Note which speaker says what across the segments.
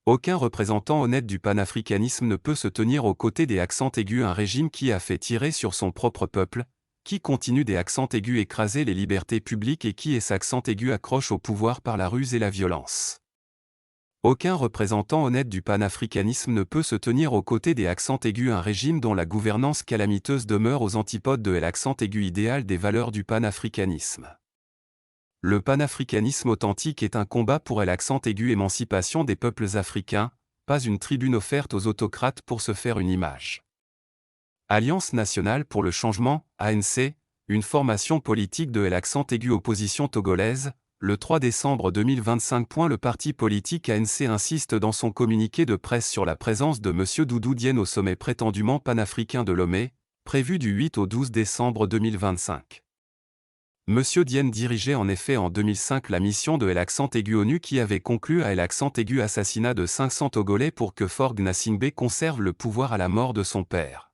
Speaker 1: Aucun représentant honnête du panafricanisme ne peut se tenir aux côtés des accents aigus, un régime qui a fait tirer sur son propre peuple, qui continue des accents aigus écraser les libertés publiques et qui accent aigu accroche au pouvoir par la ruse et la violence. Aucun représentant honnête du panafricanisme ne peut se tenir aux côtés des accents aigus, un régime dont la gouvernance calamiteuse demeure aux antipodes de l'accent aigu idéal des valeurs du panafricanisme. Le panafricanisme authentique est un combat pour l'accent aigu émancipation des peuples africains, pas une tribune offerte aux autocrates pour se faire une image. Alliance nationale pour le changement, ANC, une formation politique de l'accent aigu opposition togolaise, le 3 décembre 2025. Le parti politique ANC insiste dans son communiqué de presse sur la présence de M. Doudou Diène au sommet prétendument panafricain de Lomé, prévu du 8 au 12 décembre 2025. M. Diène dirigeait en effet en 2005 la mission de l'accent aigu ONU qui avait conclu à l'accent aigu assassinat de 500 Togolais pour que Faure Gnassingbé conserve le pouvoir à la mort de son père.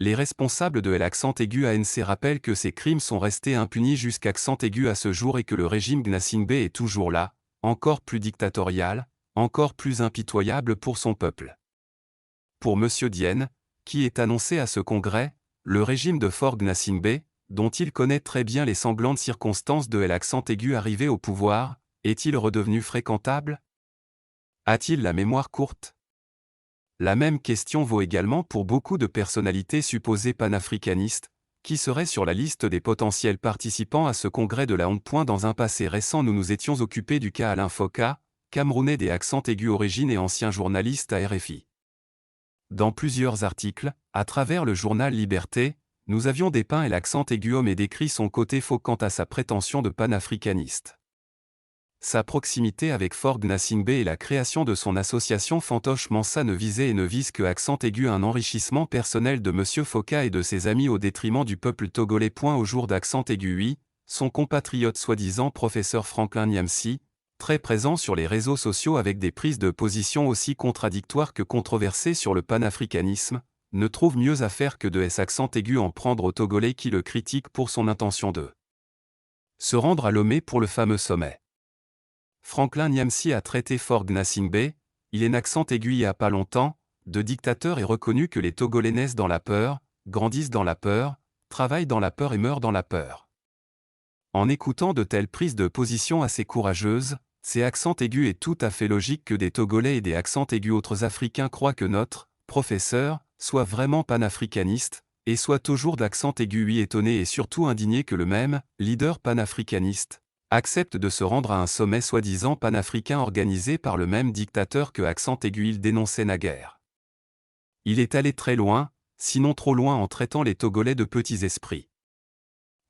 Speaker 1: Les responsables de l'accent aigu ANC rappellent que ces crimes sont restés impunis jusqu'accent aigu à ce jour et que le régime Gnassingbé est toujours là, encore plus dictatorial, encore plus impitoyable pour son peuple. Pour M. Diène, qui est annoncé à ce congrès, le régime de Faure Gnassingbé, dont il connaît très bien les sanglantes circonstances de l'accent aigu arrivé au pouvoir, est-il redevenu fréquentable? A-t-il la mémoire courte? La même question vaut également pour beaucoup de personnalités supposées panafricanistes, qui seraient sur la liste des potentiels participants à ce congrès de la honte. Dans un passé récent, nous nous étions occupés du cas Alain Foka, Camerounais des accents aigus origine et ancien journaliste à RFI. Dans plusieurs articles, à travers le journal Liberté, nous avions dépeint l'accent aigu homme et décrit son côté faux quant à sa prétention de panafricaniste. Sa proximité avec Faure Gnassingbé et la création de son association Fantoche Mansa ne visait et ne vise que accent aigu un enrichissement personnel de M. Foka et de ses amis au détriment du peuple togolais. Au jour d'accent aigu, oui, son compatriote soi-disant professeur Franklin Nyamsi, très présent sur les réseaux sociaux avec des prises de position aussi contradictoires que controversées sur le panafricanisme, ne trouve mieux à faire que de accent aigu en prendre aux Togolais qui le critiquent pour son intention de se rendre à Lomé pour le fameux sommet. Franklin Nyamsi a traité Faure Gnassingbé, il est accent aigu il y a pas longtemps, de dictateur et reconnu que les Togolais naissent dans la peur, grandissent dans la peur, travaillent dans la peur et meurent dans la peur. En écoutant de telles prises de position assez courageuses, c'est accent aigu est tout à fait logique que des Togolais et des accents aigus autres Africains croient que notre professeur soit vraiment panafricaniste, et soit toujours d'accent aigu oui étonné et surtout indigné que le même leader panafricaniste accepte de se rendre à un sommet soi-disant panafricain organisé par le même dictateur que accent aigu il dénonçait naguère. Il est allé très loin, sinon trop loin en traitant les Togolais de petits esprits.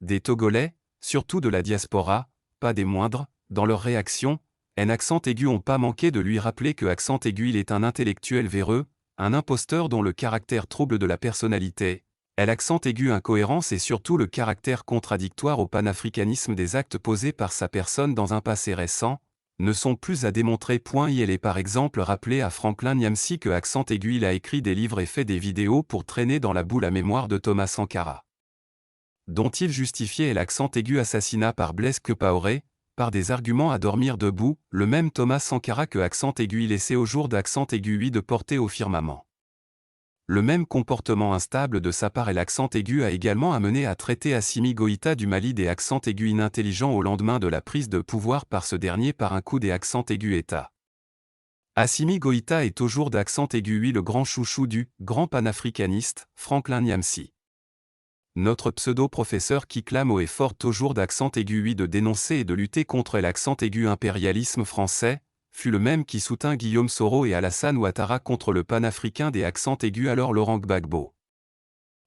Speaker 1: Des Togolais, surtout de la diaspora, pas des moindres, dans leur réaction, accent aigu ont pas manqué de lui rappeler que accent aigu il est un intellectuel véreux, un imposteur dont le caractère trouble de la personnalité, l'accent aigu incohérence et surtout le caractère contradictoire au panafricanisme des actes posés par sa personne dans un passé récent, ne sont plus à démontrer. Il est par exemple rappelé à Franklin Nyamsi que accent aigu il a écrit des livres et fait des vidéos pour traîner dans la boue la mémoire de Thomas Sankara, dont il justifiait l'accent aigu assassinat par Blaise Compaoré, par des arguments à dormir debout, le même Thomas Sankara que accent aigu il essaie au jour d'accent aigu oui de porter au firmament. Le même comportement instable de sa part et l'accent aigu a également amené à traiter Assimi Goïta du Mali des accents aigus inintelligents au lendemain de la prise de pouvoir par ce dernier par un coup des accents aigus État. Assimi Goïta est au jour d'accent aigu oui le grand chouchou du grand panafricaniste, Franklin Nyamsi. Notre pseudo-professeur qui clame haut et fort au jour d'accent aigu oui de dénoncer et de lutter contre l'accent aigu impérialisme français, fut le même qui soutint Guillaume Soro et Alassane Ouattara contre le panafricain des accents aigus alors Laurent Gbagbo.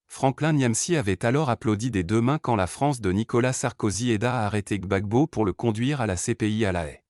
Speaker 1: Franklin Nyamsi avait alors applaudi des deux mains quand la France de Nicolas Sarkozy aida à arrêter Gbagbo pour le conduire à la CPI à La Haye.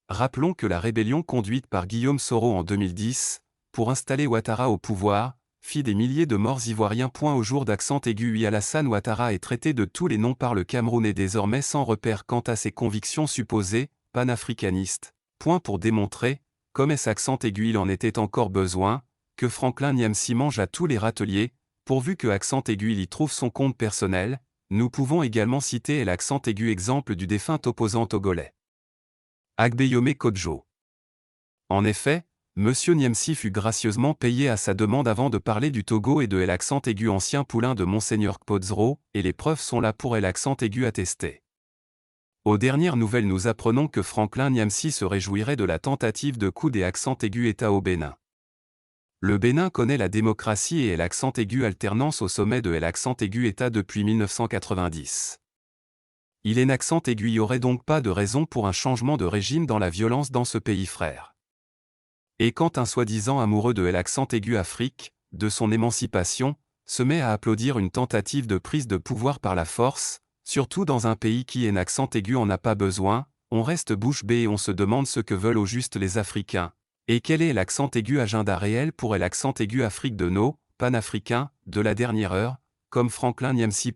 Speaker 1: Rappelons que la rébellion conduite par Guillaume Soro en 2010, pour installer Ouattara au pouvoir, fit des milliers de morts ivoiriens. Au jour d'accent aigu oui Alassane Ouattara est traité de tous les noms par le Cameroun et désormais sans repère quant à ses convictions supposées, panafricanistes. Pour démontrer, comme accent aigu il en était encore besoin, que Franklin Nyamsi mange à tous les râteliers, pourvu que accent aigu il y trouve son compte personnel, nous pouvons également citer l'accent aigu exemple du défunt opposant togolais Agbeyome Kodjo. En effet, M. Niamsi fut gracieusement payé à sa demande avant de parler du Togo et de l'accent aigu ancien poulain de Monseigneur Kpodzro, et les preuves sont là pour l'accent aigu attesté. Aux dernières nouvelles nous apprenons que Franklin Niamsi se réjouirait de la tentative de coup des accents aigus État au Bénin. Le Bénin connaît la démocratie et l'accent aigu alternance au sommet de l'accent aigu État depuis 1990. Il est l'accent aigu, il n'y aurait donc pas de raison pour un changement de régime dans la violence dans ce pays frère. Et quand un soi-disant amoureux de l'accent aigu Afrique, de son émancipation, se met à applaudir une tentative de prise de pouvoir par la force, surtout dans un pays qui est accent aigu en a pas besoin, on reste bouche bée et on se demande ce que veulent au juste les Africains. Et quel est l'accent aigu agenda réel pour l'accent aigu Afrique de nos panafricains de la dernière heure, comme Franklin Niamsi.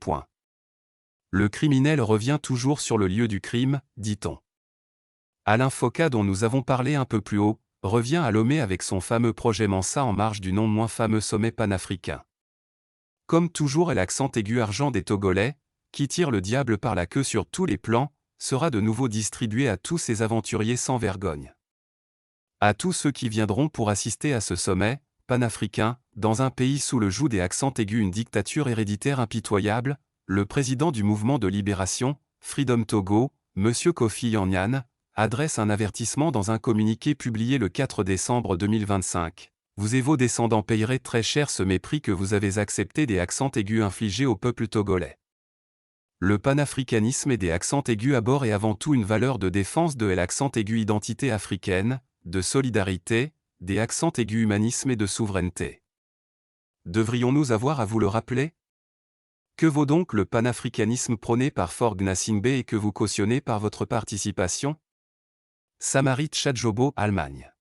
Speaker 1: Le criminel revient toujours sur le lieu du crime, dit-on. Alain Foka, dont nous avons parlé un peu plus haut, revient à Lomé avec son fameux projet Mansa en marge du non moins fameux sommet panafricain. Comme toujours, l'accent aigu argent des Togolais, qui tire le diable par la queue sur tous les plans, sera de nouveau distribué à tous ces aventuriers sans vergogne. À tous ceux qui viendront pour assister à ce sommet panafricain, dans un pays sous le joug des accents aigus, une dictature héréditaire impitoyable, le président du mouvement de libération, Freedom Togo, M. Kofi Annan, adresse un avertissement dans un communiqué publié le 4 décembre 2025. Vous et vos descendants payerez très cher ce mépris que vous avez accepté des accents aigus infligés au peuple togolais. Le panafricanisme et des accents aigus à bord est avant tout une valeur de défense de l'accent aigu identité africaine, de solidarité, des accents aigus humanisme et de souveraineté. Devrions-nous avoir à vous le rappeler? Que vaut donc le panafricanisme prôné par Faure Gnassingbé et que vous cautionnez par votre participation? Samarit Tchadjobo, Allemagne.